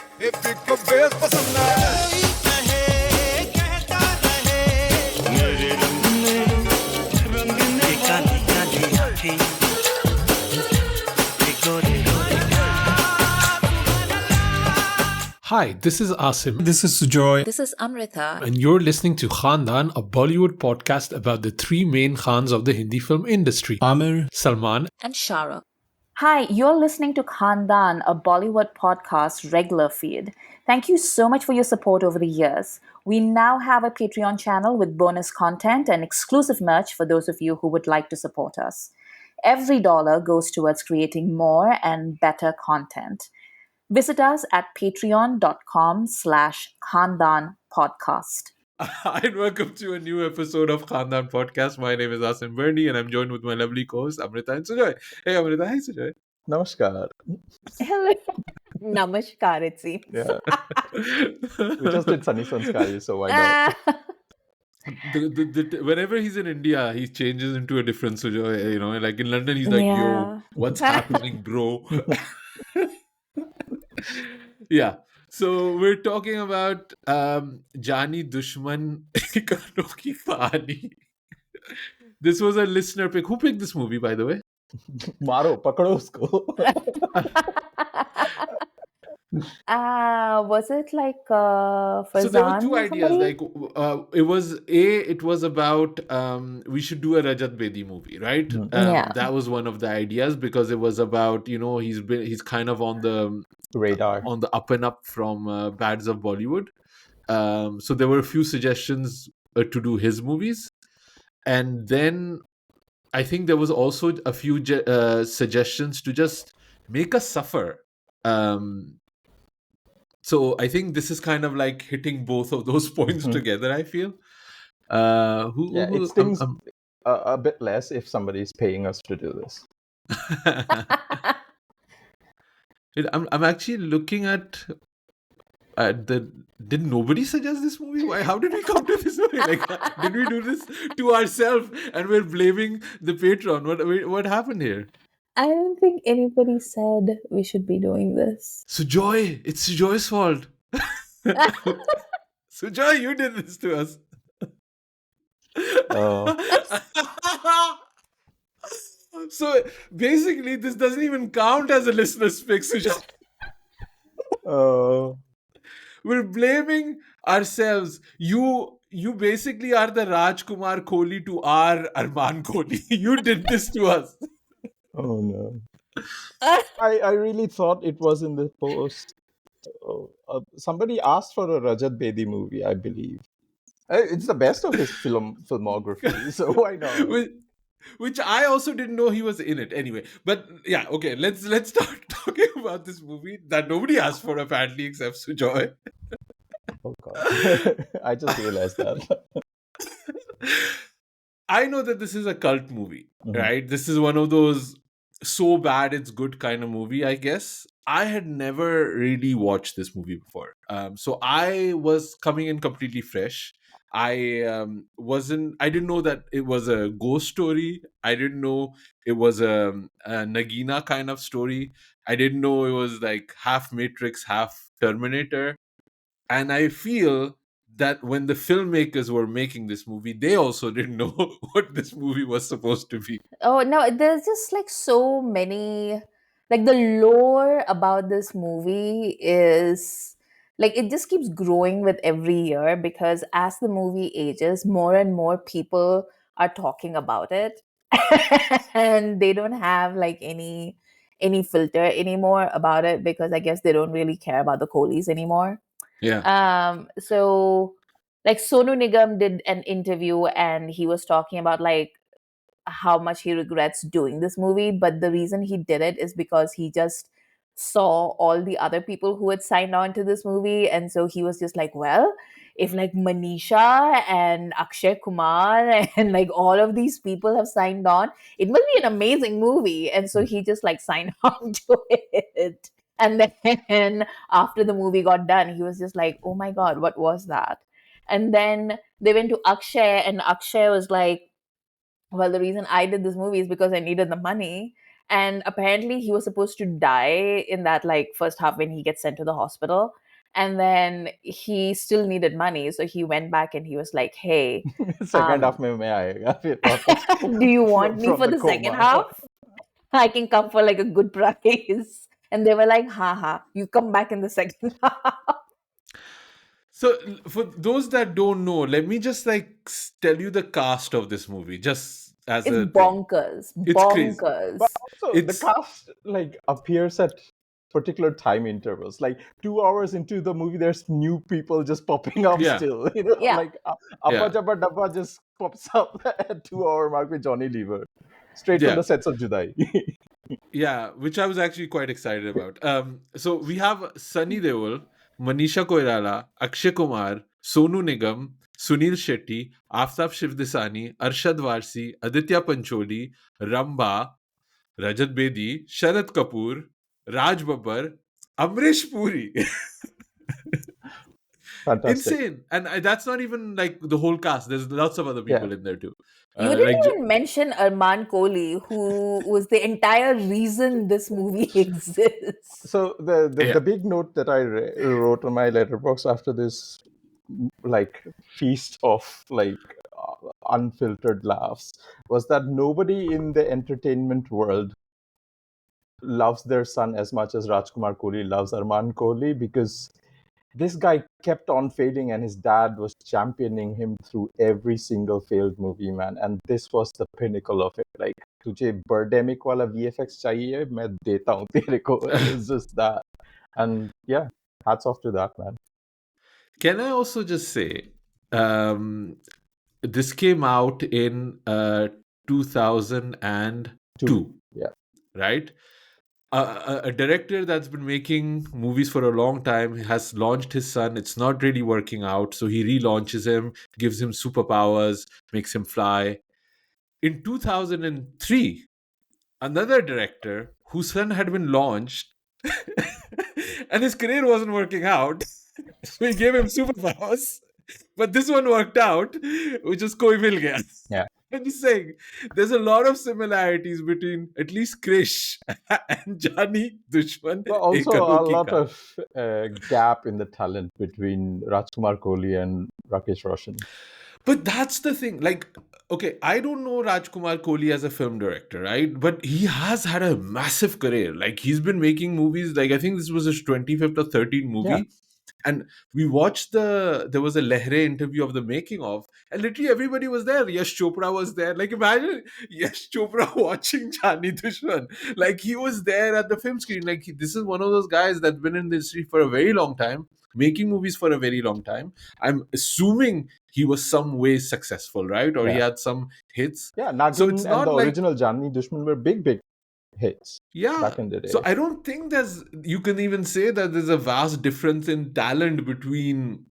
Hi, this is Asim. This is Sujoy. This is Amrita. And you're listening to Khandan, a Bollywood podcast about the three main Khans of the Hindi film industry. Amir, Salman, And Shara. Hi, you're listening to Khandan, a Bollywood podcast regular feed. Thank you so much for your support over the years. We now have a Patreon channel with bonus content and exclusive merch for those of you who would like to support us. Every dollar goes towards creating more and better content. Visit us at patreon.com/Khandan podcast. Hi, and welcome to a new episode of Khandan Podcast. My name is Asim Bernie, and I'm joined with my lovely co-hosts, Amrita and Sujoy. Hey, Amrita. Hi, Sujoy. Namaskar. Hello. Namaskar, it seems. Yeah. We just did Sunny Sanskari, so why not? Whenever he's in India, he changes into a different Sujoy. You know, like in London, he's like, yo, what's happening, bro? Yeah. So we're talking about Jaani Dushman, Anokhi Kahani. This was a listener pick. Who picked this movie, by the way? Maro, pakado usko. Was it like Farzan? So there were two ideas. Like it was about we should do a Rajat Bedi movie, right? Yeah. That was one of the ideas because it was about, you know, he's kind of on the Radar. on the up and up from Bads of Bollywood. So there were a few suggestions to do his movies, and then I think there was also a few suggestions to just make us suffer. So I think this is kind of like hitting both of those points together, I feel. It stings a bit less if somebody is paying us to do this. I'm actually looking at did nobody suggest this movie? Why? How did we come to this movie? Like, did we do this to ourselves and we're blaming the patron? What happened here? I don't think anybody said we should be doing this. Sujoy, it's Sujoy's fault. Sujoy, you did this to us. So basically, this doesn't even count as a listener's pick, Sujoy. We're blaming ourselves. You basically are the Rajkumar Kohli to our Armaan Kohli. You did this to us. Oh no. I really thought it was in the post. Somebody asked for a Rajat Bedi movie, I believe. It's the best of his filmography, so why not? Which I also didn't know he was in it anyway. But yeah, okay, let's start talking about this movie that nobody asked for apparently except Sujoy. Oh god. I just realized that. I know that this is a cult movie, right? This is one of those so bad it's good kind of movie, I guess. I had never really watched this movie before. So I was coming in completely fresh. I didn't know that it was a ghost story. I didn't know it was a Nagina kind of story. I didn't know it was like half Matrix, half Terminator. And I feel that when the filmmakers were making this movie, they also didn't know what this movie was supposed to be. Oh no, there's just like so many, like the lore about this movie is like it just keeps growing with every year because as the movie ages, more and more people are talking about it and they don't have like any filter anymore about it because I guess they don't really care about the Kohlis anymore. Yeah. So like Sonu Nigam did an interview and he was talking about like how much he regrets doing this movie, but the reason he did it is because he just saw all the other people who had signed on to this movie, and so he was just like, well, if like Manisha and Akshay Kumar and like all of these people have signed on, it must be an amazing movie. And so he just like signed on to it. And then after the movie got done, he was just like, oh my God, what was that? And then they went to Akshay, and Akshay was like, well, the reason I did this movie is because I needed the money. and apparently he was supposed to die in that like first half when he gets sent to the hospital, and then he still needed money, so he went back and he was like, hey, Second half mein main aayega फिर वापस do you want me from for the the second coma. half? I can come for like a good price. And they were like, ha, you come back in the second half. So, for those that don't know, let me just like tell you the cast of this movie, just as It's a thing. bonkers. It's crazy. But Bonkers. also the It's cast like appears at particular time intervals. Like 2 hours into the movie, there's new people just popping up yeah, still. You know, Yeah. like yeah, Abba Jabba Dabba just pops up at 2 hour mark with Johnny Lever, straight from yeah, the sets of Judai. yeah. Which I was actually quite excited about. So we have Sunny Deol, Manisha Koirala, Akshay Kumar, Sonu Nigam, Sunil Shetty, Aftab Shivdasani, Arshad Varsi, Aditya Pancholi, Rambha, Rajat Bedi, Sharad Kapoor, Raj Babbar, Amrish Puri. Fantastic. Insane. And that's not even like the whole cast. There's lots of other Yeah. people in there too. You didn't Like, even mention Armaan Kohli, who was the entire reason this movie exists. So the yeah. the big note that I wrote on my letterbox after this like feast of like unfiltered laughs was that nobody in the entertainment world loves their son as much as Rajkumar Kohli loves Armaan Kohli, because this guy kept on failing and his dad was championing him through every single failed movie, man. And this was the pinnacle of it. Like, तुझे birdemic वाला VFX चाहिए, मैं देता हूँ तेरे को. It's just that. And yeah, hats off to that, man. Can I also just say, this came out in 2002, Yeah. right? A director that's been making movies for a long time has launched his son. It's not really working out, so he relaunches him, gives him superpowers, makes him fly. In 2003, another director whose son had been launched and his career wasn't working out, so he gave him superpowers. But this one worked out, which is Koi Mil Gaya. Yeah. And he's saying there's a lot of similarities between at least Krish and Jaani Dushman, But Ek also a Anokhi lot Kahani. of gap in the talent between Rajkumar Kohli and Rakesh Roshan. But that's the thing. Like, okay, I don't know Rajkumar Kohli as a film director, right? But he has had a massive career. Like, he's been making movies. Like, I think this was his 25th or 13th Yeah. movie. And we watched there was a Lehre interview of the making of, and literally everybody was there. Yash Chopra was there. Like, imagine Yash Chopra watching Jaani Dushman. Like, he was there at the film screen. Like, this is one of those guys that's been in the industry for a very long time, making movies for a very long time. I'm assuming he was some way successful, right? Or he Yeah. had some hits. Yeah. So Nagin it's and not the like, original Jaani Dushman were big hits yeah. back in the So day. I don't think you can even say that there's a vast difference in talent between,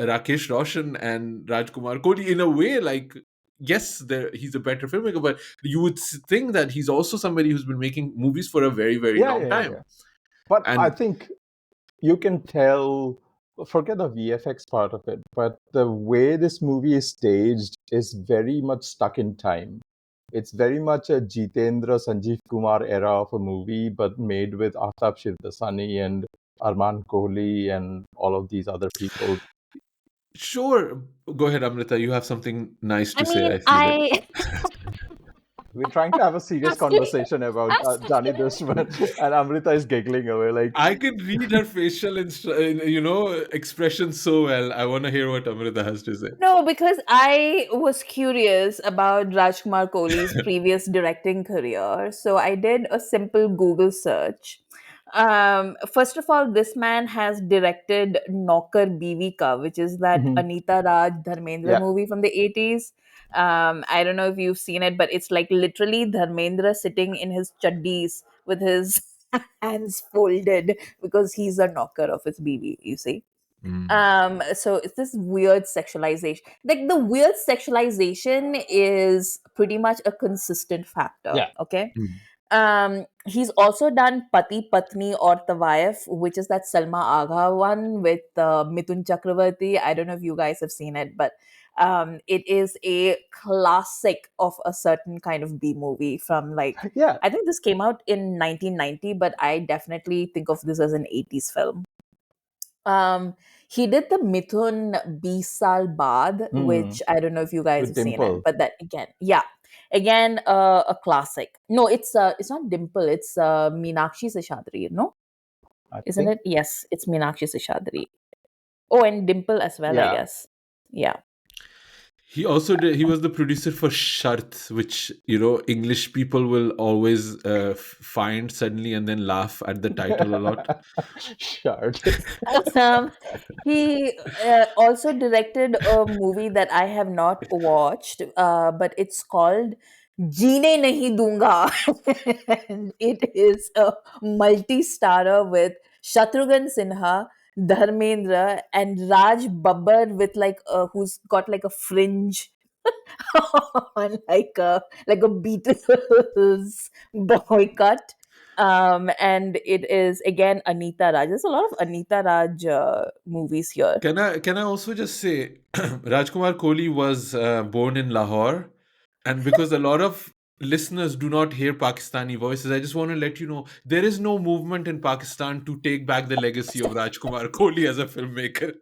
Rakesh Roshan and Rajkumar Kohli. In a way, like, yes, he's a better filmmaker, but you would think that he's also somebody who's been making movies for a very, very long time. Yeah. But I And think you can tell, forget the VFX part of it, but the way this movie is staged is very much stuck in time. It's very much a Jitendra Sanjeev Kumar era of a movie, but made with Aftab Shivdasani and Armaan Kohli and all of these other people. sure, go ahead, Amrita. You have something nice I to say, mean, I see that. We're trying to have a serious actually, conversation about Jaani Dushman, and Amrita is giggling away like, I can read her facial, expressions so well. I want to hear what Amrita has to say. no, because I was curious about Rajkumar Kohli's previous directing career. So I did a simple Google search. First of all, this man has directed Naukar Biwi Ka, which is that Mhm. Anita Raj Dharmendra Yeah, movie from the 80s. I don't know if you've seen it, but it's like literally Dharmendra sitting in his chaddis with his hands folded because he's a knocker of his BV, you see. Mm. So it's this weird sexualization. Like the weird sexualization is pretty much a consistent factor. yeah. Okay. Mm. He's also done Pati Patni or Tawayef, which is that Salma Agha one with Mithun Chakravarti. I don't know if you guys have seen it, but it is a classic of a certain kind of B movie from like, Yeah. I think this came out in 1990, but I definitely think of this as an 80s film. Um, he did the Mithun Bisal Baad, Mm. which I don't know if you guys With have seen it, Dimple. but that again, yeah, again, a classic. No, it's not Dimple, it's Meenakshi Seshadri, no? I Isn't think. it? Yes, it's Meenakshi Seshadri. Oh, and Dimple as well, I Yeah. guess. Yeah. He also did. He was the producer for Shart, which English people will always find suddenly and then laugh at the title a lot. Shard. Um, he also directed a movie that I have not watched, but it's called Jeene Nahi Dunga. And it is a multi-starrer with Shatrughan Sinha, Dharmendra, and Raj Babbar with who's got like a fringe on like a Beatles boycott. And it is again Anita Raj. There's a lot of Anita Raj movies here. Can I also just say, Rajkumar Kohli was born in Lahore, and because a lot of listeners do not hear Pakistani voices, I just want to let you know there is no movement in Pakistan to take back the legacy of Rajkumar Kohli as a filmmaker.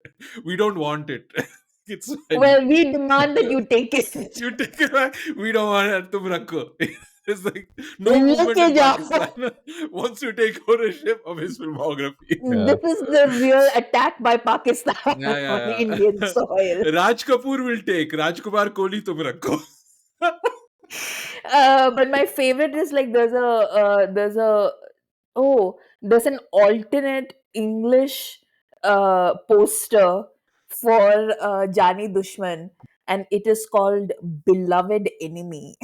We don't want it. It's fine. Well, we demand that you take it. You take it back. We don't want it. Tum rakho. It's like no movement Leke in jao. Pakistan wants to take ownership of his filmography. Yeah. This is the real attack by Pakistan Yeah, on yeah, Indian yeah. soil. Raj Kapoor will take. Rajkumar Kohli tum rakho. But my favorite is like there's an alternate English poster for Jaani Dushman, and it is called Beloved Enemy.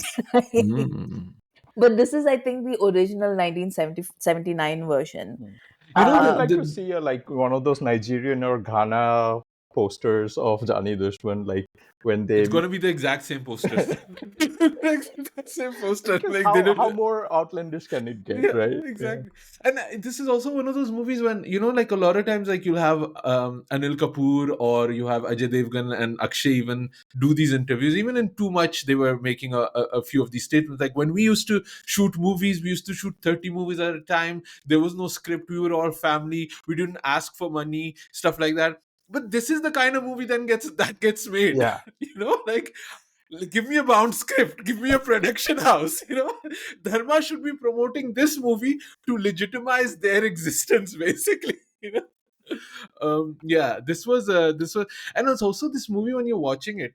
Mm. But this is, I think, the original 1979 version. I would The, like Um, to the see like one of those Nigerian or Ghana posters of Jaani Dushman, like when it's they, gonna be the exact same poster. Exact same poster. because Like they how did. more outlandish can it get, Yeah, right? Yeah. exactly. And this is also one of those movies when like a lot of times, like you'll have Anil Kapoor or you have Ajay Devgan and Akshay even do these interviews. Even in Too Much, they were making a few of these statements. Like when we used to shoot movies, we used to shoot 30 movies at a time. There was no script. We were all family. We didn't ask for money, stuff like that. But this is the kind of movie that gets made. Yeah. Like, give me a bound script, give me a production house. Dharma should be promoting this movie to legitimize their existence, basically. Yeah, this was, and it's also this movie when you're watching it.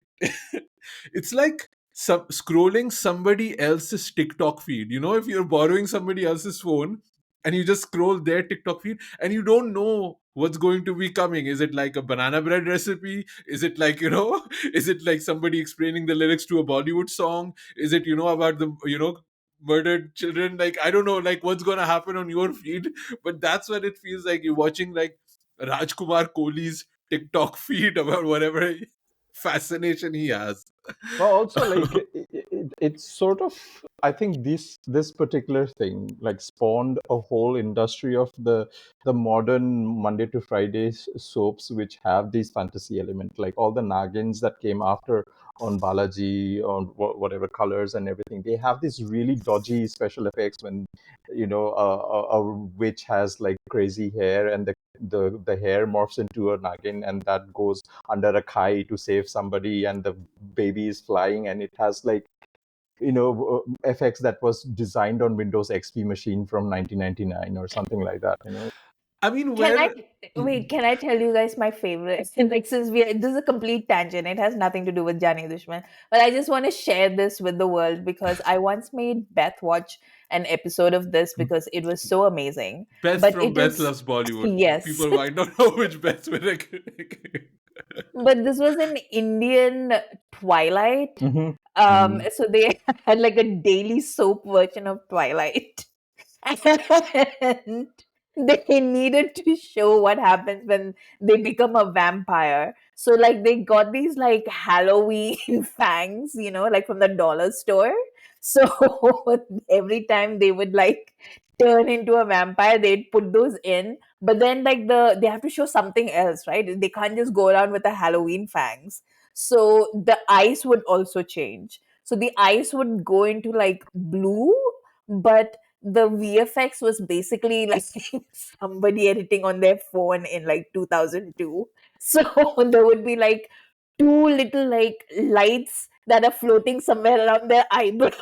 It's like scrolling somebody else's TikTok feed. If you're borrowing somebody else's phone and you just scroll their TikTok feed and you don't know what's going to be coming. Is it like a banana bread recipe? Is it like, is it like somebody explaining the lyrics to a Bollywood song? Is it, about the, murdered children? Like, I don't know, like what's going to happen on your feed, but that's what it feels like. You're watching like Rajkumar Kohli's TikTok feed about whatever fascination he has. Well, also like it's sort of, I think this particular thing like spawned a whole industry of the modern Monday to Fridays soaps which have these fantasy elements, like all the Nagins that came after on Balaji, on whatever colors and everything. They have these really dodgy special effects when a witch has like crazy hair and the hair morphs into a Nagin and that goes under a kai to save somebody and the baby is flying and it has like effects that was designed on Windows XP machine from 1999 or something like that. I mean, Can I where. wait? Can I tell you guys my favorite? Like, since this is a complete tangent, it has nothing to do with Jaani Dushman, but I just want to share this with the world because I once made Beth watch an episode of this because it was so amazing. Beth But from it Beth is Loves Bollywood. yes, People might not know which Beth we're like. but this was an Indian Twilight. Hmm. Hmm. So they had like a daily soap version of Twilight. And they needed to show what happens when they become a vampire. So like they got these like Halloween fangs, like from the dollar store. So every time they would like turn into a vampire, they'd put those in. But then like they have to show something else, right? They can't just go around with the Halloween fangs. So the eyes would also change. So the eyes would go into like blue, but the VFX was basically like somebody editing on their phone in like 2002. So there would be like two little like lights that are floating somewhere around their eyebrows.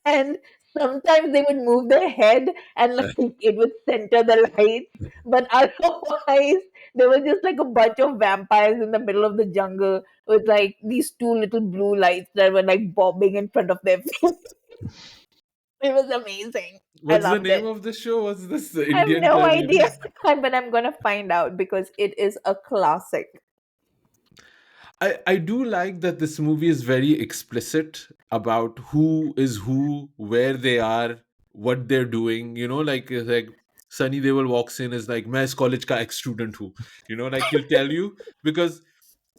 And sometimes they would move their head and like it would center the lights. But otherwise, there was just like a bunch of vampires in the middle of the jungle with like these two little blue lights that were like bobbing in front of their face. It was amazing. I What's the loved name it. of the show? What's this I have Indian no term you idea, used? but I'm gonna find out because it is a classic. I do like that this movie is very explicit about who is who, where they are, what they're doing. Like Sunny Deol walks in is like, मैं इस college का ex student हूँ. Like he'll tell you because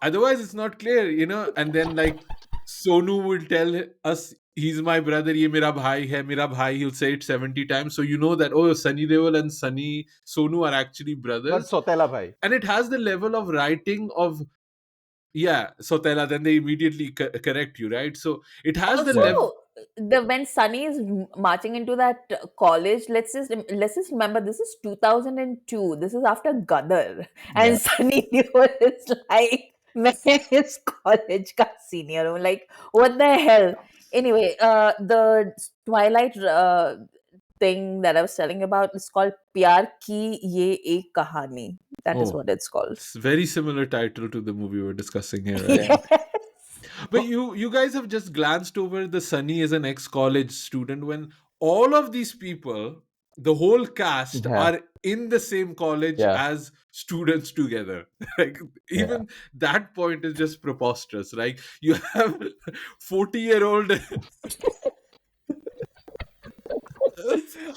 otherwise it's not clear. And then like Sonu will tell us he's my brother, ye mera bhai hai, mera bhai. He'll say it 70 times, so you know that Sunny Deol and Sonu are actually But brothers. Sotela bhai. And it has the level of writing of, yeah, Sotela, then they immediately correct you, right? So it has the Also, Yeah, level. the when Sunny is marching into that college, let's just remember this is 2002. This is after Gadar, yeah. and Sunny Deol is like, man, his college ka senior. I'm like, what the hell? Anyway, the Twilight thing that I was telling about is called Pyar Ki Ye Ek Kahani. That is Oh, what it's called. it's very similar title to the movie we're discussing here, right? Yeah. Yes. But you guys have just glanced over the Sunny as an ex-college student when all of these people, the whole cast, Yeah, are in the same college yeah, as students together. Like yeah. even that point is just preposterous. Like you have 40-year-old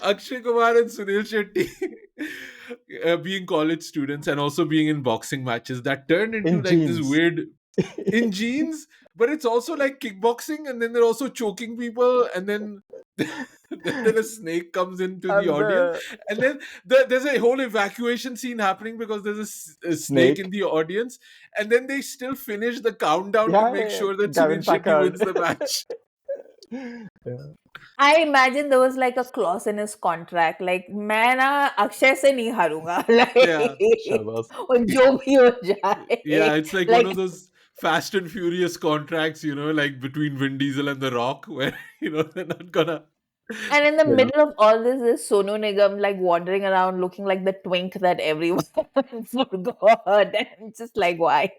Akshay Kumar and Sunil Shetty being college students and also being in boxing matches that turned into In like this jeans. weird in jeans, but it's also like kickboxing, and then they're also choking people, and then then a snake comes into the And audience, the and then there's a whole evacuation scene happening because there's a snake in snake. the audience, and then they still finish the countdown to Yeah, make yeah, sure that Sunil Gavin Shetty Packard. wins the match. Yeah. I imagine there was like a clause in his contract, like मैं ना अक्षय से नहीं हारूंगा, Yeah. like Shabazz. और जो भी हो जाए, Yeah, it's like one like, of those Fast and Furious contracts, like between Vin Diesel and The Rock, where they're not gonna. and in the Yeah. middle of all this is Sonu Nigam like wandering around looking like the twink that everyone forgot, and it's just like why?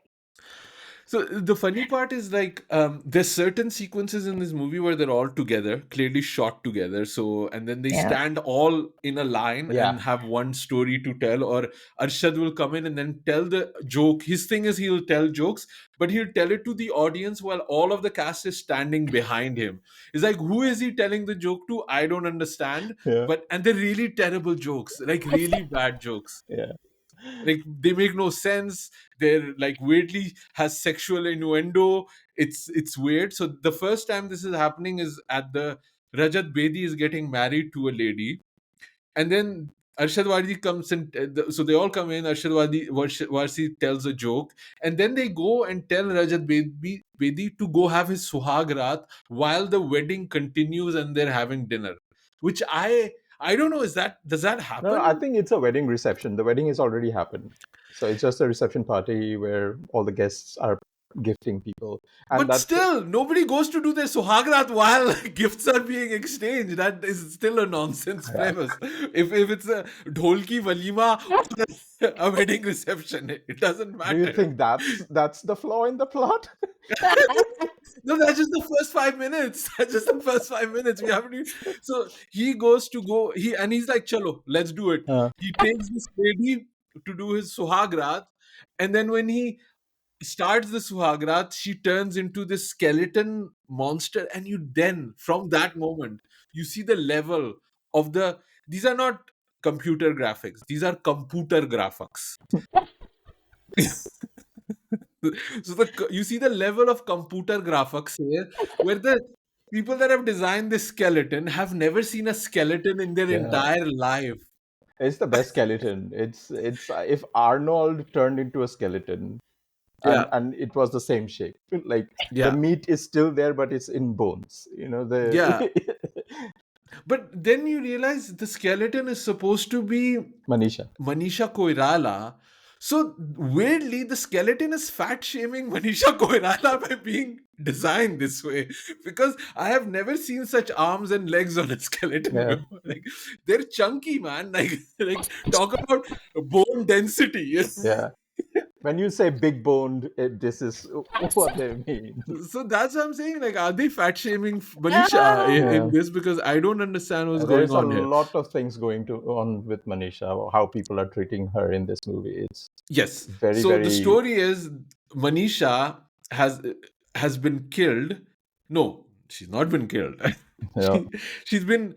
So the funny part is like there's certain sequences in this movie where they're all together, clearly shot together. So and then they Yeah. stand all in a line Yeah. and have one story to tell. Or Arshad will come in and then tell the joke. His thing is he'll tell jokes, but he'll tell it to the audience while all of the cast is standing behind him. It's like who is he telling the joke to? I don't understand. Yeah. And they're really terrible jokes, like really bad jokes. Yeah. Like they make no sense. They're like weirdly has sexual innuendo. It's weird. So the first time this is happening is at the Rajat Bedi is getting married to a lady, and then Arshad Wadi comes in. So they all come in. Warsi tells a joke, and then they go and tell Rajat Bedi to go have his suhag raat while the wedding continues and they're having dinner. Which I don't know. Does that No, no, I happen? think it's a wedding reception. The wedding has already happened. So it's just a reception party where all the guests are gifting people. And But that's still, nobody goes to do their suhagrat while gifts are being exchanged. That is still a nonsense yeah. premise. If it's a dholki walima or a wedding reception, it doesn't Do you matter. think that's the flaw in the plot? No, that's just the first 5 minutes. That's just the first 5 minutes. We haven't. So he goes to go. He's like, "Chalo, let's do it." Uh, He takes this lady to do his suhagrat, and then when he starts the Suhagrat, she turns into this skeleton monster, and from that moment, you see the level of these are not computer graphics, these are computer graphics. So you see the level of computer graphics here, where the people that have designed this skeleton have never seen a skeleton in their Yeah. entire life. It's the best skeleton. It's if Arnold turned into a skeleton and Yeah, it was the same shape. Like the yeah, meat is still there, but it's in bones. You know yeah. the But then you realize the skeleton is supposed to be Manisha. Manisha Koirala. So weirdly, the skeleton is fat shaming Manisha Koirala by being designed this way, because I have never seen such arms and legs on a skeleton Yeah, before. Like, they're chunky, man. Like talk about bone density. yeah. When you say big boned, this is what they mean. So that's what I'm saying. Like, are they fat shaming Manisha Ah, Yeah. in this? Because I don't understand what's going There's a on here. lot of things going on with Manisha, how people are treating her in this movie. It's Yes. very, So the very, story is Manisha has been killed. No, she's not been killed. yeah. She's been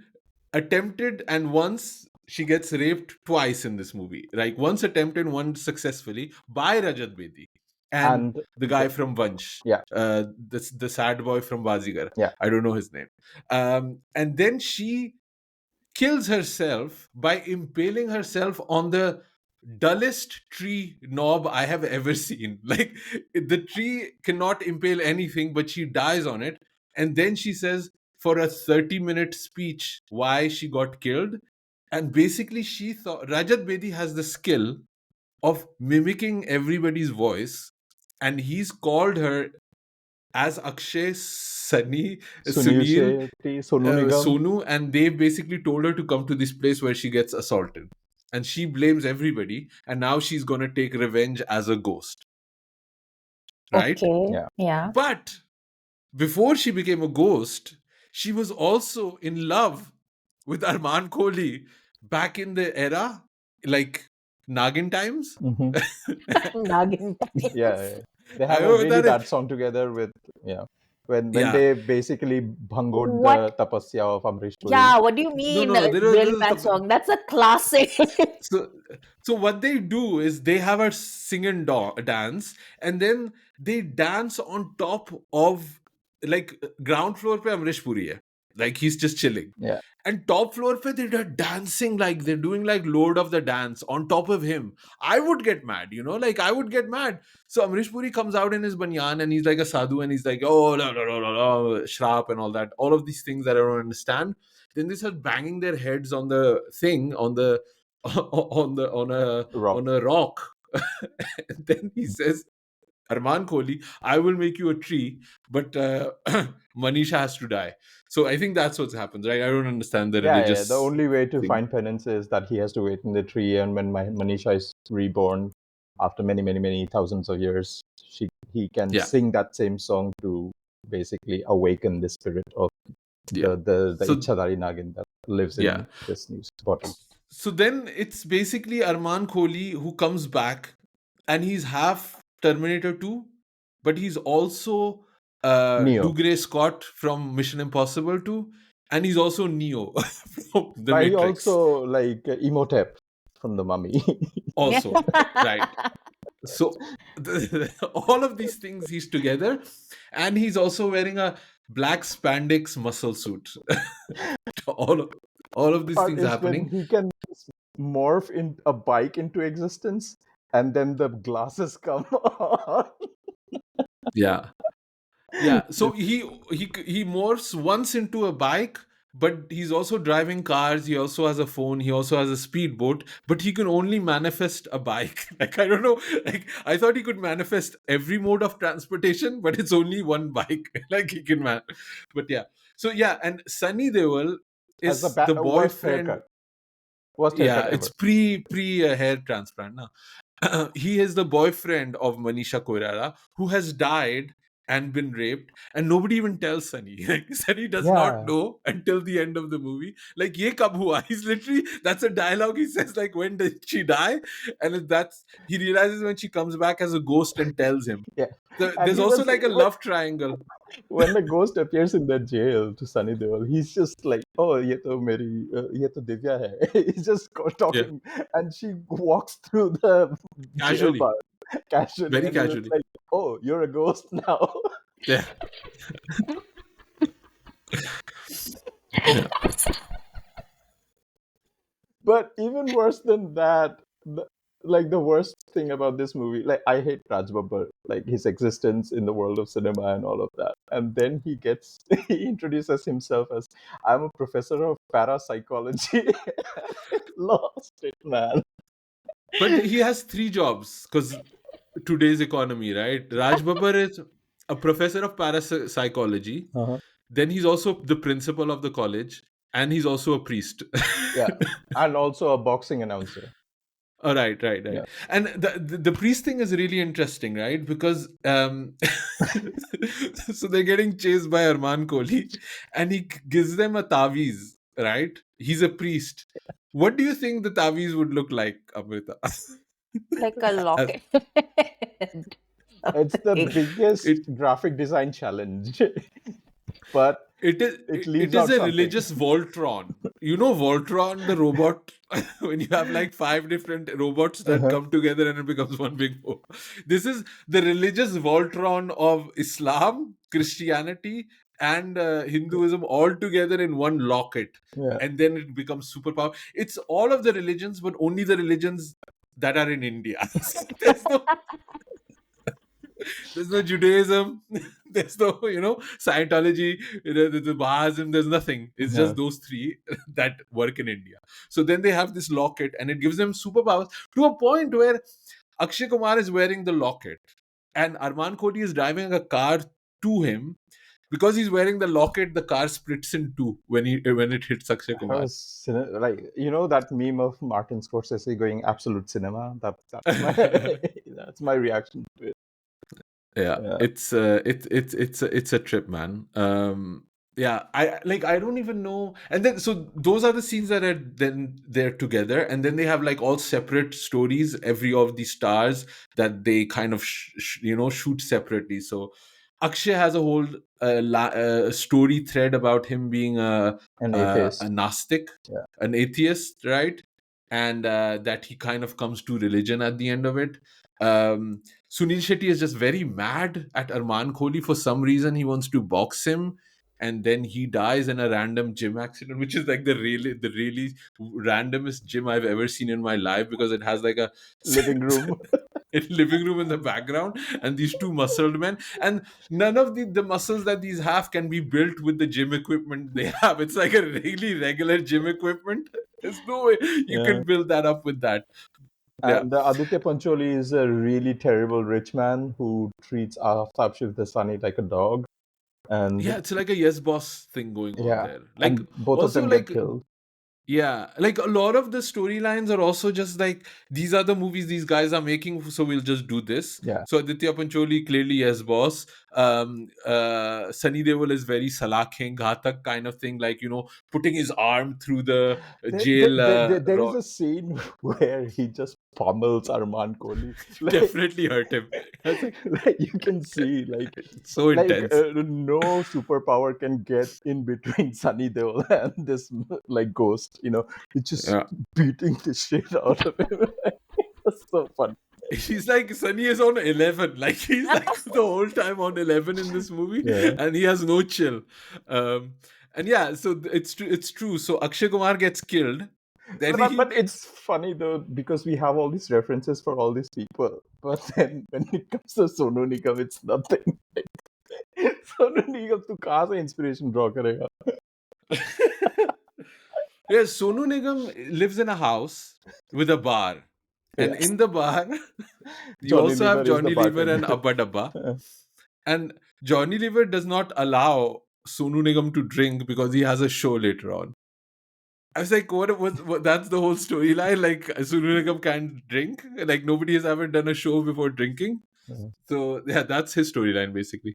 attempted, and once she gets raped twice in this movie. Like, once attempted, once successfully by Rajat Bedi and And the guy from Vansh. yeah, The sad boy from Bazigar. yeah. I don't know his name. And then she kills herself by impaling herself on the dullest tree knob I have ever seen. Like, the tree cannot impale anything, but she dies on it. And then she says, for a 30-minute speech, why she got killed. And basically, she thought Rajat Bedi has the skill of mimicking everybody's voice. And he's called her as Akshay, Sunny, Sunil Sunil, Shetty, Sonu Nigam. Sonu, and they basically told her to come to this place where she gets assaulted. And she blames everybody, and now she's gonna take revenge as a ghost, right? okay. Yeah. Yeah. But before she became a ghost, she was also in love with Armaan Kohli back in the era, like Nagin times. Hmm. Nagin Yeah, times. yeah. They I have a remember really that. bad song together with when Yeah. they basically bhangoed What? the tapasya of Amrish Puri. Yeah, what do you No, mean? no, there was Really bad song. That's a classic. so so what they do is they have her sing and dance, and then they dance on top of, like, ground floor pe Amrish Puri hai. Like, he's just chilling, Yeah, and top floor pe they're dancing, like they're doing like Lord of the Dance on top of him. I would get mad, like I would get mad. So Amrish Puri comes out in his banyan, and he's like a sadhu, and he's like, oh, la, la, la, la, la, shrap and all that, all of these things that I don't understand. Then they start banging their heads on the thing, on the rock. on a rock. And then he says, Armaan Kohli, I will make you a tree, but Manisha has to die. So I think that's what's happened, right? I don't understand the Yeah, yeah. The religious only way to thing. find penance is that he has to wait in the tree, and when Manisha is reborn after many, many, many thousands of years, he can Yeah, sing that same song to basically awaken the spirit of yeah. the So Ichhadari Nagin that lives yeah. in this new bottle. So then it's basically Armaan Kohli who comes back, and he's half Terminator 2, but he's also Neo. Dougray Scott from Mission Impossible 2, and he's also Neo from The But he Matrix. also like Imhotep from the Mummy. Also, right. So all of these things he's together, and he's also wearing a black spandex muscle suit. all of these Part things is when happening. he can morph in a bike into existence, and then the glasses come on. Yeah. Yeah, so he morphs once into a bike, but he's also driving cars. He also has a phone. He also has a speedboat, but he can only manifest a bike. Like, I don't know. Like, I thought he could manifest every mode of transportation, but it's only one bike. Like, he can but yeah. So yeah, and Sunny Deol Has the is the worst boyfriend. haircut. Worst Yeah, haircut it's ever. pre hair transplant now. He is the boyfriend of Manisha Koirala, who has died and been raped, and nobody even tells Sunny. Like, Sunny does not Yeah. know until the end of the movie. Like, ye kab hua? He's literally, that's a dialogue he says, like, when did she die? And he realizes when she comes back as a ghost and tells him. Yeah. And There's he also was like a love triangle. when the ghost appears in the jail to Sunny Deol, he's just like, "Oh, ye to Divya hai." He's just Yeah, talking, and she walks through the jail casually, bar casually, very and he was casually. like, oh, you're a ghost now. Yeah. Yeah. But even worse than that, like the worst thing about this movie, like I hate Raj Babbar, like his existence in the world of cinema and all of that. And then he introduces himself as, I'm a professor of parapsychology. Lost it, man. But he has three jobs because today's economy, right? Raj Babbar is a professor of parapsychology. Uh-huh. Then he's also the principal of the college, and he's also a priest. Yeah. And also a boxing announcer. Oh, right. Yeah. And the priest thing is really interesting, right? Because so they're getting chased by Armaan Kohli, and he gives them a taviz, right? He's a priest. What do you think the taviz would look like, Amrita? Like a As- locket. It's the Something. biggest it graphic design challenge. But it is it leaves it is out a something. religious Voltron. You know Voltron, the robot, when you have like five different robots that Uh-huh. come together and it becomes one big four. This is the religious Voltron of Islam, Christianity, and Hinduism all together in one locket, Yeah. and then it becomes superpower. It's all of the religions, but only the religions that are in India. There's no there's no Judaism. There's no, Scientology, the Bahaism. There's nothing. It's Yeah. just those three that work in India. So then they have this locket, and it gives them superpowers to a point where Akshay Kumar is wearing the locket, and Armaan Kohli is driving a car to him. Because he's wearing the locket, the car splits in two when it hits Akshay That Kumar. was like, that meme of Martin Scorsese going absolute cinema. That's my that's my reaction to it. Yeah, Yeah. it's a trip, man. Yeah, I don't even know. And then so those are the scenes that are then they're together, and then they have like all separate stories. Every of the stars that they kind of shoot separately. So Akshay has a whole story thread about him being An a atheist. Gnostic, Yeah. an atheist, right? And that he kind of comes to religion at the end of it. Sunil Shetty is just very mad at Armaan Kohli for some reason. He wants to box him, and then he dies in a random gym accident, which is like the really randomest gym I've ever seen in my life because it has like a Living room. living room in the background and these two muscled men, and none of the muscles that these have can be built with the gym equipment they have. It's like a really regular gym equipment. There's no way you Yeah. can build that up with that. Yeah. And the Aditya Pancholi is a really terrible rich man who treats Aftab Shivdasani like a dog. Yeah, And it's like a yes boss thing going on yeah, there. Like and both of also them get like killed. yeah, like a lot of the storylines are also just like these are the movies these guys are making, so we'll just do this. Yeah. So Aditya Pancholi clearly yes boss. Sunny Deol is very Salakhin, Ghatak kind of thing, like putting his arm through the jail There is a scene where he just pummels Armaan Kohli. Like, definitely hurt him. That's like like you can see, it's so intense. no superpower can get in between Sunny Deol and this like ghost. It's just Yeah. beating the shit out of him. It's so fun. He's like Sunny is on 11, like he's like the whole time on 11 in this movie, Yeah. and he has no chill. And yeah, so it's true. So Akshay Kumar gets killed, then But he it's funny though because we have all these references for all these people, but then when it comes to Sonu Nigam, it's nothing. Sonu Nigam तू कहाँ से inspiration draw करेगा? yes, Sonu Nigam lives in a house with a bar, and Yeah. in the bar you Johnny also have Lever is the Johnny Lever and bartender. Abba Dabba, and Johnny Lever does not allow Sonu Nigam to drink because he has a show later on. I was like, what? That's the whole storyline. Like, Sonu Nigam can't drink. Like, nobody has ever done a show before drinking. Yeah. So, yeah, that's his storyline, basically.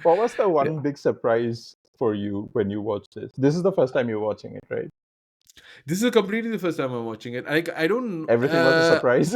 What was the Yeah. one big surprise for you when you watched this? This is the first time you're watching it, right? This is completely the first time I'm watching it. Like, I don't. Everything was a surprise.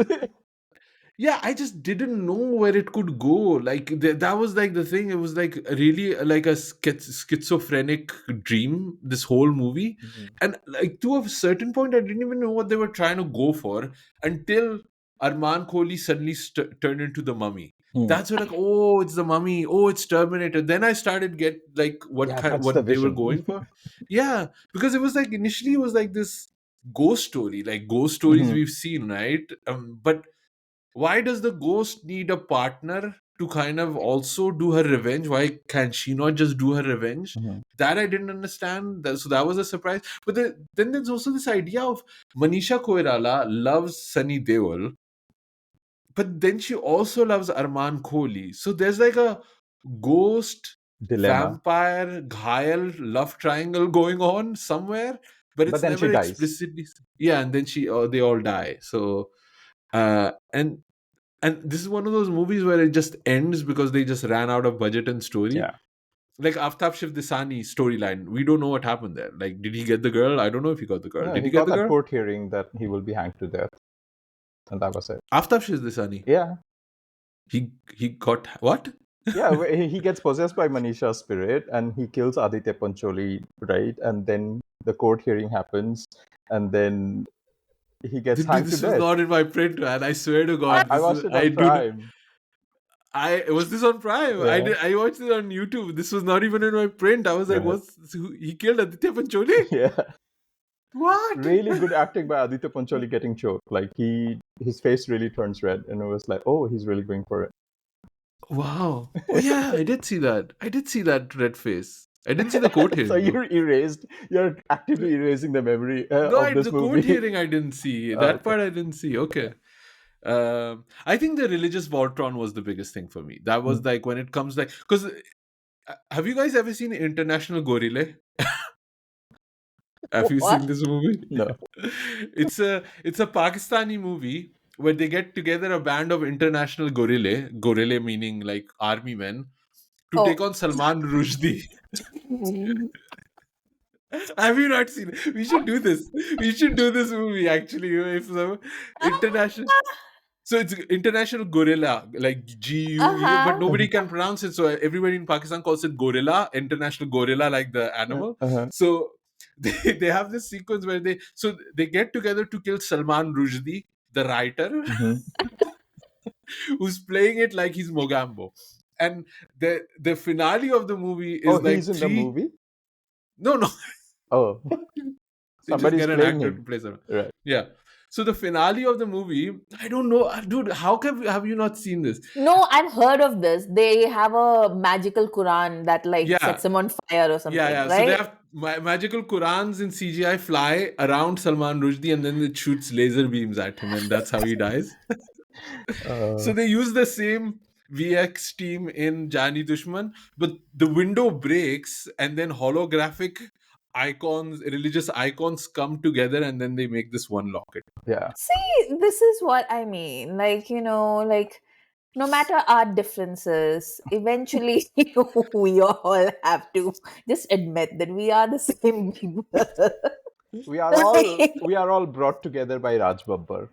Yeah, I just didn't know where it could go. Like, that was like the thing. It was like really like a schizophrenic dream, this whole movie. Mhm. And like to a certain point, I didn't even know what they were trying to go for until Armaan Kohli suddenly turned into the Mummy. Hmm. That's when like, oh, it's the Mummy. Oh, it's Terminator. Then I started get like Yeah, that's the what they were vision. going for. Yeah, because it was like initially it was like this ghost story, like ghost stories Mhm. we've seen, right? But why does the ghost need a partner to kind of also do her revenge? Why can she not just do her revenge? Mhm. That I didn't understand. So that was a surprise. But then there's also this idea of Manisha Koirala loves Sunny Deol, but then she also loves Armaan Kohli. So there's like a ghost Dilemma. vampire Ghayal love triangle going on somewhere, but But it's then she never dies. explicitly. Yeah, and then they all die. So and this is one of those movies where it just ends because they just ran out of budget and story. Yeah. Like Aftab Shivdasani storyline, we don't know what happened there. Like, did he get the girl? I don't know if he got the girl. No, Did he he get got the that girl? court hearing that he will be hanged to death, and that was it. Aftab Shivdasani. Yeah. He got what? Yeah, he gets possessed by Manisha's spirit and he kills Aditya Pancholi, right? And then the court hearing happens, and then he gets hanged to This was death. not in my print, man. I swear to God, I this is watched it I on do. Prime. I was this on Prime. Yeah. I watched it on YouTube. This was not even in my print. I was like, Right. what's he killed Aditya Pancholi? Yeah. What? Really good acting by Aditya Pancholi getting choked. Like his face really turns red, and it was like, oh, he's really going for it. Wow. Oh yeah, I did see that. I did see that red face. I didn't see the court So hearing though. you're actively erasing the memory No, of this the court movie. hearing I didn't see. Oh, That okay. part I didn't see. Okay. I think the religious Voltron was the biggest thing for me. That was Mm. like when it comes like because have you guys ever seen International Gorillay? Have you seen What? this movie? No. It's a Pakistani movie where they get together a band of international gorille meaning like army men, to take Oh. on Salman Rushdie. Have you not seen it? We should do this. We should do this movie actually. If so, international. So it's international gorilla, like GUE, but Uh-huh. nobody can pronounce it. So everybody in Pakistan calls it gorilla, international gorilla, like the animal. Uh-huh. So they have this sequence where they get together to kill Salman Rushdie, the writer, Mhm. who's playing it like he's Mogambo. And the finale of the movie Oh, is he's like in the three. movie? No, Oh, they just somebody's get an playing actor to him. play Salman. Right. Yeah. So the finale of the movie, I don't know, dude. How have you not seen this? No, I've heard of this. They have a magical Quran that like Yeah, sets them on fire or yeah, something, yeah. So they right? have magical Qurans in CGI fly around Salman Rushdie, and then it shoots laser beams at him, and that's how he dies. So Uh, they use the same VX team in Jaani Dushman, but the window breaks, and then holographic icons, religious icons come together, and then they make this one locket. yeah. See, this is what I mean. Like, like no matter our differences, eventually we all have to just admit that we are the same people. Like, We are all brought together by Raj Babbar.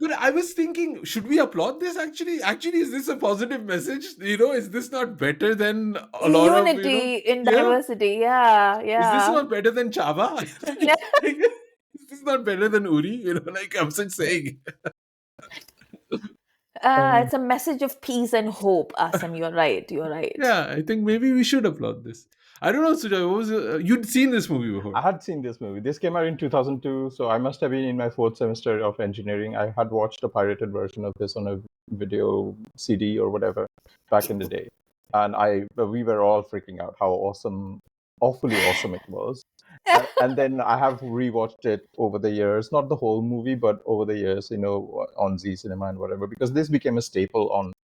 But I was thinking, should we applaud this actually? Is this a positive message? Is this not better than a lot of, unity in yeah? diversity. Yeah, Is this yeah. not better than Chava? Is this not better than Uri? Like I'm just saying. Um, It's a message of peace and hope, Asim. You're right. You're right. Yeah, I think maybe we should applaud this. I don't know, Sujoy, what was you'd seen this movie before? I had seen this movie. This came out in 2002, so I must have been in my fourth semester of engineering. I had watched a pirated version of this on a video CD or whatever back in the day, and we were all freaking out how awfully awesome it was. And then I have rewatched it over the years, not the whole movie, but over the years, on Z Cinema and whatever, because this became a staple on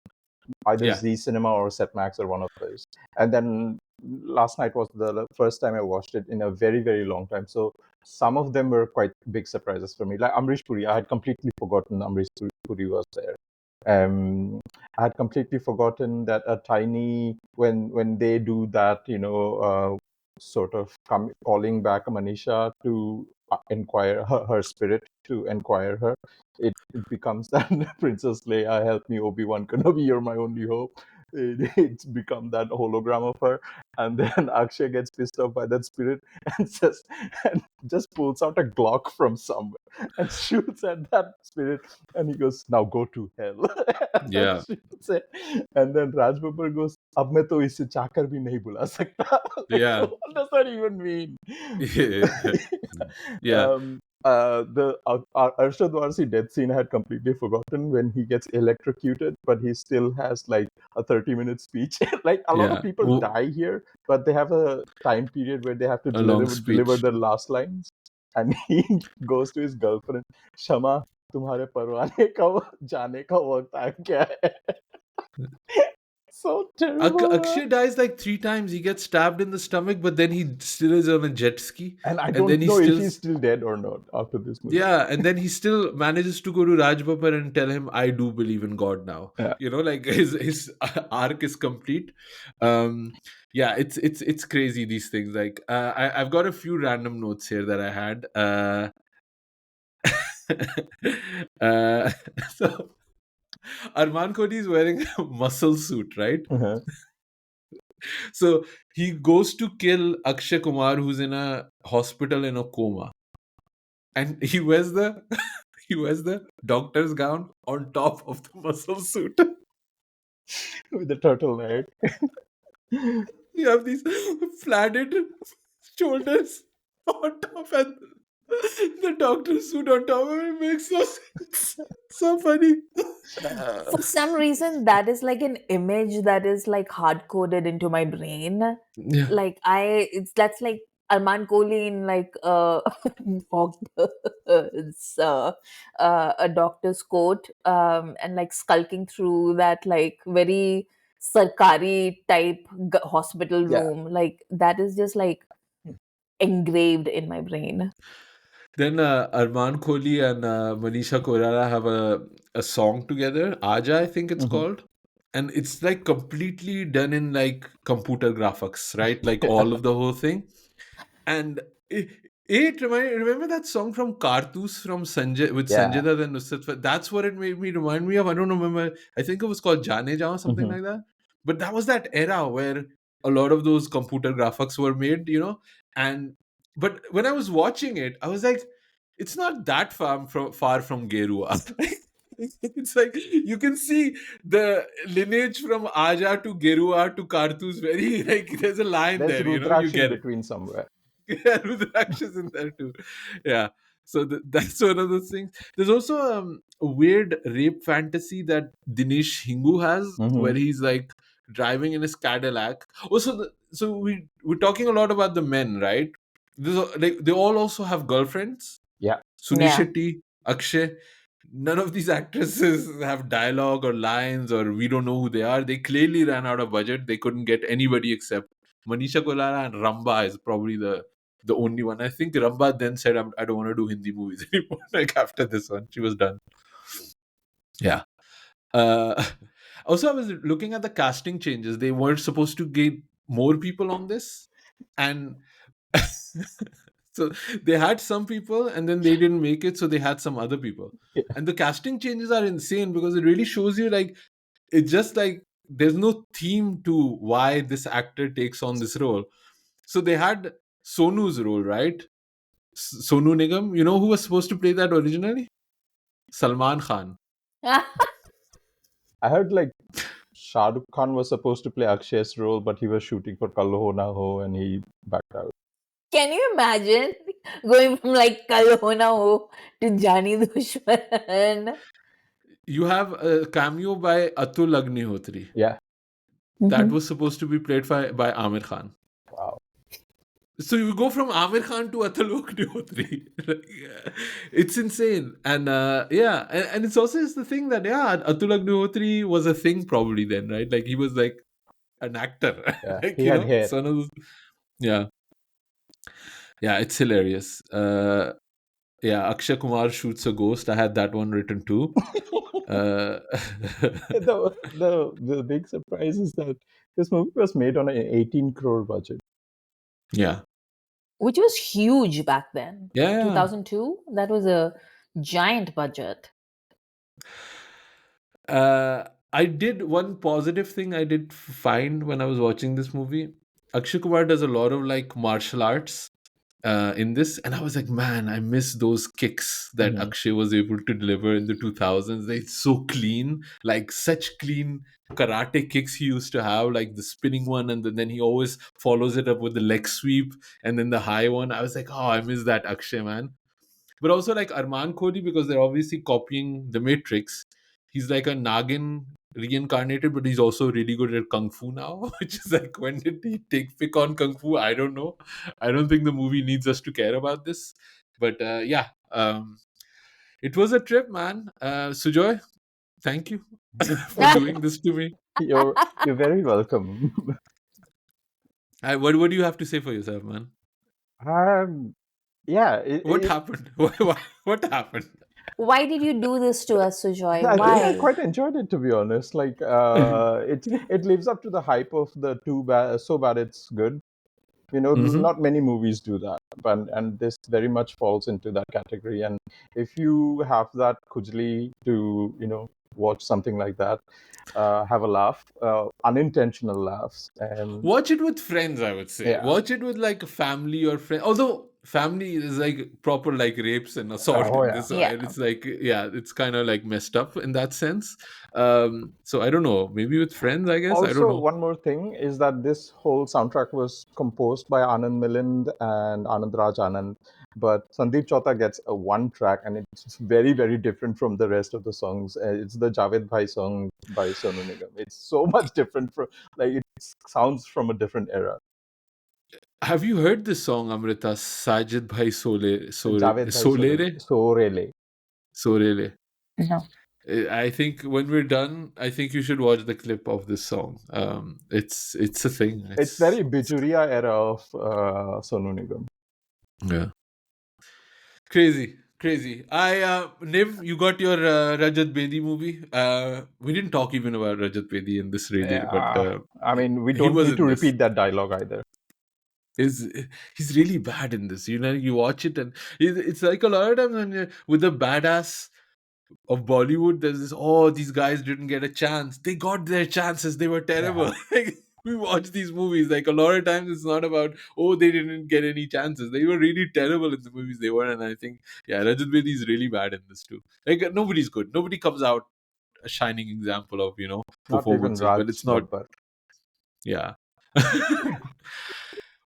either Yeah. Z Cinema or Setmax or one of those. And then last night was the first time I watched it in a very, very long time. So some of them were quite big surprises for me. Like Amrish Puri, I had completely forgotten Amrish Puri was there. I had completely forgotten that a tiny when they do that, sort of calling back Manisha to inquire her spirit to inquire her. It becomes that Princess Leia, help me, Obi-Wan Kenobi, you're my only hope. It's become that hologram of her. And then Akshay gets pissed off by that spirit and says, and just pulls out a Glock from somewhere and shoots at that spirit. And he goes, "Now go to hell." And then Yeah. shoots it. And then Raj Babbar goes, "Ab main to isse chakar bhi nahi bula sakta." Like, Yeah. what does that even mean? Yeah. The Arshad Warsi death scene I had completely forgotten when he gets electrocuted, but he still has like a 30-minute speech. Like a lot of Yeah. people die here, but they have a time period where they have to A long deliver speech. the last lines. And he goes to his girlfriend, "Shama, तुम्हारे परवाने का वो जाने का वक्त आ गया है." So terrible. Akshay dies like 3 times. He gets stabbed in the stomach, but then he still is on a jet ski, And I and then don't he know if still, he's still dead or not after this movie. yeah, and then he still manages to go to Raj Babbar and tell him, "I do believe in God now." Yeah. Like his arc is complete. Um, yeah, it's crazy, these things. Like I've got a few random notes here that I had. Uh, so Armaan Kohli is wearing a muscle suit, right? Uh-huh. So he goes to kill Akshay Kumar, who's in a hospital in a coma, and he wears the he wears the doctor's gown on top of the muscle suit. With the turtleneck. You have these flattened shoulders on top, and the doctor's suit on top of it makes no sense. So funny. For some reason, that is like an image that is like hard coded into my brain. Yeah, Like that's like Armaan Kohli in like doctor's, a doctor's coat, and like skulking through that like very sarkari type hospital Yeah. room. Like that is just like engraved in my brain. then Armaan Kohli and Manisha Koirala have a song together, Aja, I think it's Mhm. called. And it's like completely done in like computer graphics, right? Like Yeah. all of the whole thing. And remember that song from Kartoos from Sanjay with Sanjay Yeah. Dutt and Nusrat Fateh? That's what it made me remind me of. I don't remember. I think it was called Jaane Jaan or something Mhm. like that. But that was that era where a lot of those computer graphics were made. And but when I was watching it, I was like, it's not that far from Gerua. It's like you can see the lineage from Aja to Gerua to Kartoos. Very like there's a line There's there. You Rudraksh in get it. between somewhere. Yeah, Rudraksh is in there too. Yeah. So that's one of those things. There's also a weird rape fantasy that Dinesh Hingu has, where Hmm. he's like driving in his Cadillac. Also, so we're talking a lot about the men, right? Like they all also have girlfriends. Yeah. Suni Yeah. Shetty, Akshay. None of these actresses have dialogue or lines, or we don't know who they are. They clearly ran out of budget. They couldn't get anybody except Manisha Koirala, and Rambha is probably the only one. I think Rambha then said, I don't want to do Hindi movies anymore. Like after this one, she was done. Yeah. Uh, Also, I was looking at the casting changes. They were supposed to get more people on this, and so they had some people, and then they didn't make it, so they had some other people. Yeah. And the casting changes are insane because it really shows you like it's just like there's no theme to why this actor takes on this role. So they had Sonu's role, right? Sonu Nigam. You know who was supposed to play that originally? Salman Khan. I heard like Shah Rukh Khan was supposed to play Akshay's role, but he was shooting for Kal Ho Na Ho and he backed out. Can you imagine going from like Kal Ho Na Ho to Jaani Dushman? You have a cameo by Atul Agnihotri. Yeah. That Mhm. was supposed to be played by Amir Khan. Wow. So you go from Amir Khan to Atul Agnihotri. Like, it's insane. And and it's also the thing that, Atul Agnihotri was a thing probably then, right? Like he was like an actor. Yeah. Like, He had hair. son of those. Yeah. Yeah, it's hilarious. Yeah, Akshay Kumar shoots a ghost. I had that one written too. Uh, The big surprise is that this movie was made on an 18 crore budget. yeah. Which was huge back then. Yeah. 2002, that was a giant budget. I did one positive thing I did find when I was watching this movie. Akshay Kumar does a lot of like martial arts in this, and I was like, man, I miss those kicks that Mhm. Akshay was able to deliver in the 2000s. It's so clean, like such clean karate kicks he used to have, like the spinning one, and then he always follows it up with the leg sweep and then the high one. I was like, oh, I miss that Akshay, man. But also like Armaan Kohli, because they're obviously copying The Matrix. He's like a Nagin reincarnated, but he's also really good at kung fu now. Which is like, when did he take pick on kung fu? I don't know. I don't think the movie needs us to care about this. But yeah, it was a trip, man. Sujoy, thank you for doing this to me. You're very welcome. What do you have to say for yourself, man? um, yeah, What happened? What happened? Why did you do this to us, Sujoy? I think I Why? quite enjoyed it, to be honest. Like, it lives up to the hype of the too bad, so bad it's good. Hmm. Not many movies do that, but and this very much falls into that category. And if you have that kujli to watch something like that, have a laugh, unintentional laughs, and Watch it with friends, I would say. yeah. Watch it with like a family or friend. Although family is like proper like rapes and assault Oh in yeah. this, Yeah. and it's like, yeah, it's kind of like messed up in that sense. So I don't know. Maybe with friends, I guess. I don't Also, know. one more thing is that this whole soundtrack was composed by Anand Milind and Anand Raj Anand, but Sandeep Chauta gets a one track, and it's very, very different from the rest of the songs. It's the Javed Bhai song by Sonu Nigam. It's so much different from, like, it sounds from a different era. Have you heard this song, Amrita? Sajid Bhai Javed Bhai Solere? Sorele. Sorele. No. I think when we're done, I think you should watch the clip of this song. It's a thing. It's very Bijuria era of Sonu Nigam. Yeah. Crazy. Niv, you got your Rajat Bedi movie. We didn't talk even about Rajat Bedi in this really, but Yeah, I mean, we he don't was need to in this. repeat that dialogue either. Is He's really bad in this. You watch it and it's like a lot of times when with the badass of Bollywood, there's this, oh, these guys didn't get a chance. They got their chances. They were Yeah, terrible. Like, we watch these movies. Like, a lot of times it's not about, oh, they didn't get any chances. They were really terrible in the movies they were. And I think, yeah, Rajat Bedi is really bad in this too. Like, nobody's good. Nobody comes out a shining example of, not even performances, but Raj it's not, Babbar. yeah.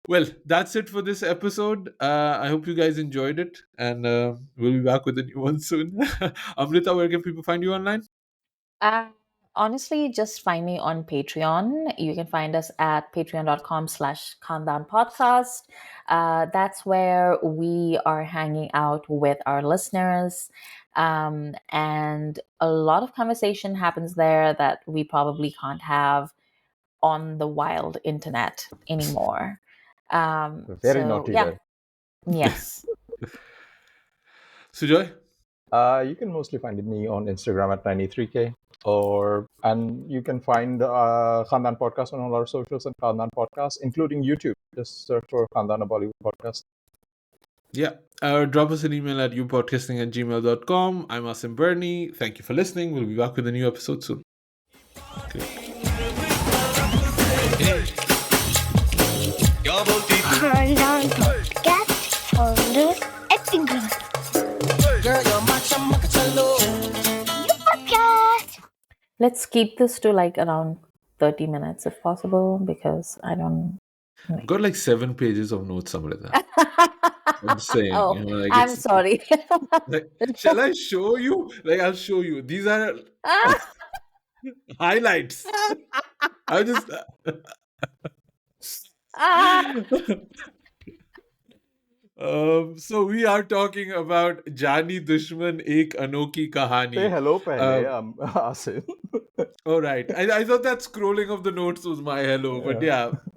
Well, that's it for this episode. I hope you guys enjoyed it, and we'll be back with a new one soon. Amrita, where can people find you online? Uh, Honestly, just find me on Patreon. You can find us at patreon.com/Khandan Podcast. That's where we are hanging out with our listeners. And a lot of conversation happens there that we probably can't have on the wild internet anymore. Very So, naughty yeah, there. yes. Sujoy? You can mostly find me on Instagram at 93K, and you can find Khandan Podcast on all our socials and Khandan Podcast, including YouTube. Just search for Khandan a Bollywood Podcast. Yeah. Drop us an email at youpodcasting@gmail.com. I'm Asim Bernie. Thank you for listening. We'll be back with a new episode soon. Okay. Rundown podcast on the acting class. Podcast. Let's keep this to like around 30 minutes if possible because I don't. I've got like 7 pages of notes, Amrita. I'm just saying, Oh, like I'm it's sorry. like, shall I show you? Like, I'll show you. These are highlights. I'll just. So we are talking about Jaani Dushman Ek Anokhi Say Kahani. hello, pehle, Um, Asim. all right. I thought that scrolling of the notes was my hello, but Yeah. yeah.